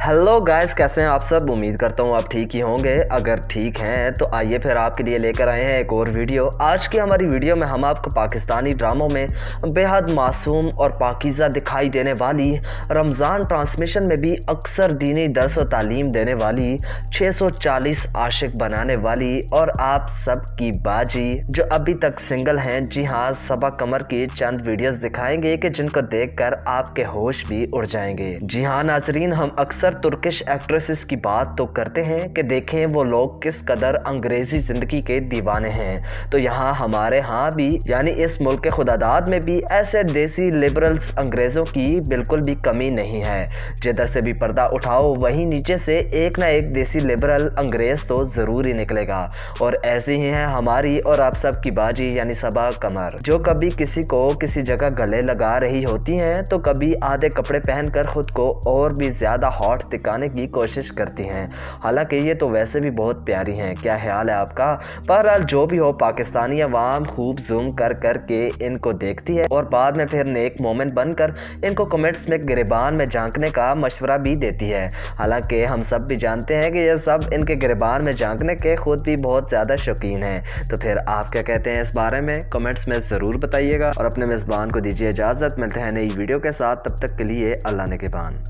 Hello guys, कैसे हैं आप सब। उम्मीद करता हूँ आप ठीक ही होंगे। अगर ठीक हैं तो आइए फिर आपके लिए लेकर आए हैं एक और वीडियो। आज की हमारी वीडियो में हम आपको पाकिस्तानी ड्रामों में बेहद मासूम और पाकीज़ा दिखाई देने वाली, रमज़ान ट्रांसमिशन में भी अक्सर दीनी दर्स व तालीम देने वाली, 640 आशिक बनाने वाली और आप सब की बाजी जो अभी तक सिंगल हैं, जी हाँ, सबा कमर की चंद वीडियोस दिखाएंगे कि जिनको देखकर आपके होश भी उड़ जाएंगे। जी हाँ नाजरीन, हम अक्सर तुर्किश एक्ट्रेसेस की बात तो करते हैं कि देखें वो लोग किस कदर अंग्रेजी जिंदगी के दीवाने हैं, तो यहाँ हमारे यहाँ भी यानी इस मुल्क के खुदादाद में भी ऐसे देसी लिबरल्स अंग्रेज़ों की बिल्कुल भी कमी नहीं है। जिधर से भी पर्दा उठाओ वहीं नीचे से एक ना एक देसी लिबरल अंग्रेज़ तो ज़रूर ही निकलेगा। और ऐसी ही है हमारी और आप सब की बाजी यानी सबा कमर, जो कभी किसी को किसी जगह गले लगा रही होती हैं तो कभी आधे कपड़े पहनकर खुद को और भी ज़्यादा हॉट दिखाने की कोशिश करती हैं। हालांकि ये तो वैसे भी बहुत प्यारी हैं। क्या ख्याल है आपका। बहरहाल जो भी हो, पाकिस्तानी अवाम खूब जूम कर के इनको देखती है और बाद में फिर नेक मोमेंट बनकर इनको कमेंट्स में गिरबान में झांकने का मशवरा भी देती है। हालांकि हम सब भी जानते हैं कि ये सब इनके गिरबान में झांकने के खुद भी बहुत ज़्यादा शौकीन हैं। तो फिर आप क्या कहते हैं इस बारे में, कमेंट्स में ज़रूर बताइएगा और अपने मेज़बान को दीजिए इजाज़त। मिलते हैं नई वीडियो के साथ, तब तक के लिए अल्लाह निगहबान।